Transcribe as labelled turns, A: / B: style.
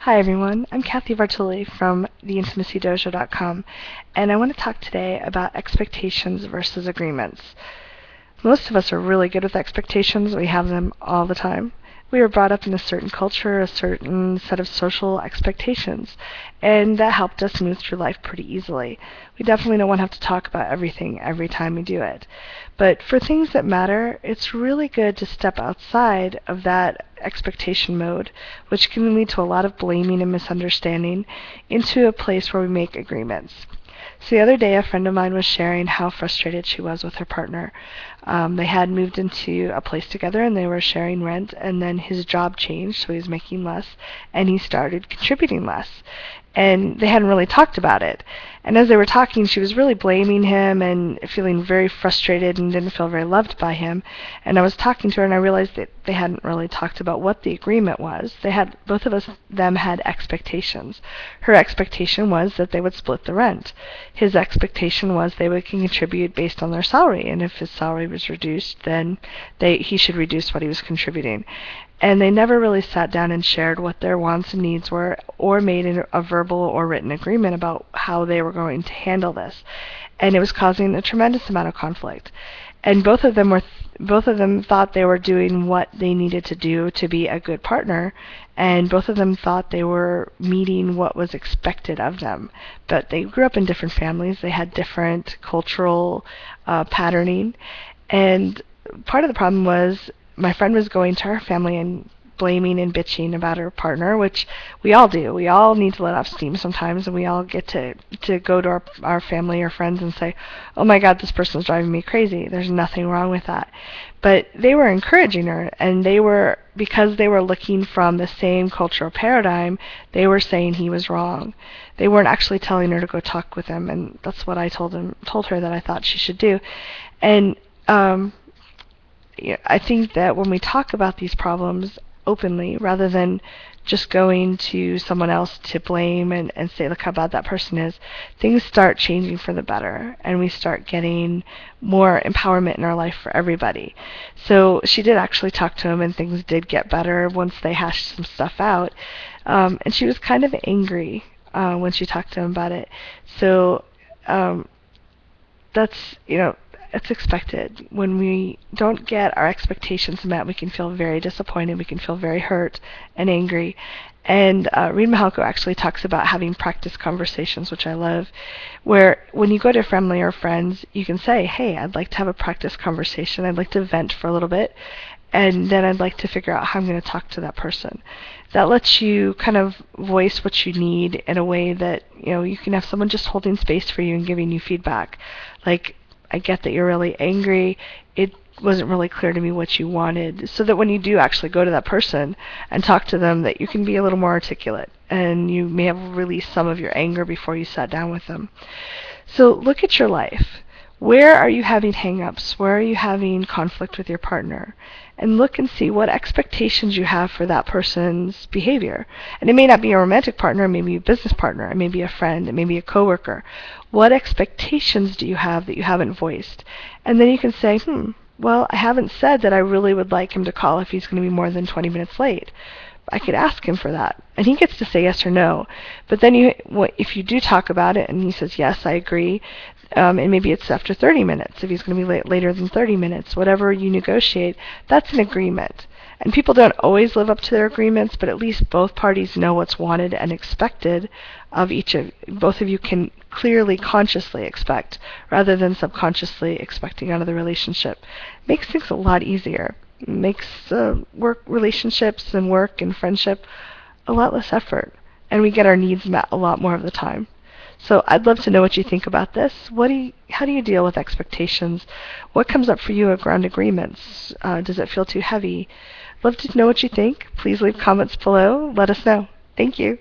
A: Hi everyone, I'm Kathy Vartuli from theintimacydojo.com, and I want to talk today about expectations versus agreements. Most of us are really good with expectations. We have them all the time. We were brought up in a certain culture, a certain set of social expectations, and that helped us move through life pretty easily. We definitely don't want to have to talk about everything every time we do it. But for things that matter, it's really good to step outside of that expectation mode, which can lead to a lot of blaming and misunderstanding, into a place where we make agreements. So the other day, a friend of mine was sharing how frustrated she was with her partner. They had moved into a place together and they were sharing rent, and then his job changed, so he was making less, and he started contributing less. And they hadn't really talked about it. And as they were talking, she was really blaming him and feeling very frustrated and didn't feel very loved by him. And I was talking to her and I realized that they hadn't really talked about what the agreement was. Both of them had expectations. Her expectation was that they would split the rent. His expectation was they would contribute based on their salary, and if his salary was reduced, then he should reduce what he was contributing. And they never really sat down and shared what their wants and needs were, or made a verbal or written agreement about how they were going to handle this. And it was causing a tremendous amount of conflict. And both of them thought they were doing what they needed to do to be a good partner, and both of them thought they were meeting what was expected of them. But they grew up in different families. They had different cultural patterning, and part of the problem was my friend was going to her family and blaming and bitching about her partner, which we all do. We all need to let off steam sometimes, and we all get to go to our family or friends and say, oh my God, this person's driving me crazy. There's nothing wrong with that. But they were encouraging her, and because they were looking from the same cultural paradigm, they were saying he was wrong. They weren't actually telling her to go talk with him, and that's what I told her that I thought she should do. And I think that when we talk about these problems openly, rather than just going to someone else to blame and say, look how bad that person is, things start changing for the better, and we start getting more empowerment in our life for everybody. So she did actually talk to him, and things did get better once they hashed some stuff out. And she was kind of angry when she talked to him about it. So it's expected. When we don't get our expectations met, we can feel very disappointed, we can feel very hurt and angry. And Reid Mihalko actually talks about having practice conversations, which I love, where when you go to family or friends, you can say, hey, I'd like to have a practice conversation, I'd like to vent for a little bit, and then I'd like to figure out how I'm going to talk to that person. That lets you kind of voice what you need in a way that, you can have someone just holding space for you and giving you feedback. Like, I get that you're really angry. It wasn't really clear to me what you wanted. So that when you do actually go to that person and talk to them, that you can be a little more articulate, and you may have released some of your anger before you sat down with them. So look at your life. Where are you having hang-ups? Where are you having conflict with your partner? And look and see what expectations you have for that person's behavior. And it may not be a romantic partner, it may be a business partner, it may be a friend, it may be a coworker. What expectations do you have that you haven't voiced? And then you can say, well, I haven't said that I really would like him to call if he's going to be more than 20 minutes late. I could ask him for that, and he gets to say yes or no. But then if you do talk about it and he says, yes, I agree, and maybe it's after 30 minutes, if he's going to be later than 30 minutes, whatever you negotiate, that's an agreement. And people don't always live up to their agreements, but at least both parties know what's wanted and expected of both of you can clearly, consciously expect, rather than subconsciously expecting out of the relationship. Makes things a lot easier. Makes work relationships and work and friendship a lot less effort, and we get our needs met a lot more of the time. So I'd love to know what you think about this. How do you deal with expectations? What comes up for you around agreements? Does it feel too heavy? Love to know what you think. Please leave comments below. Let us know. Thank you.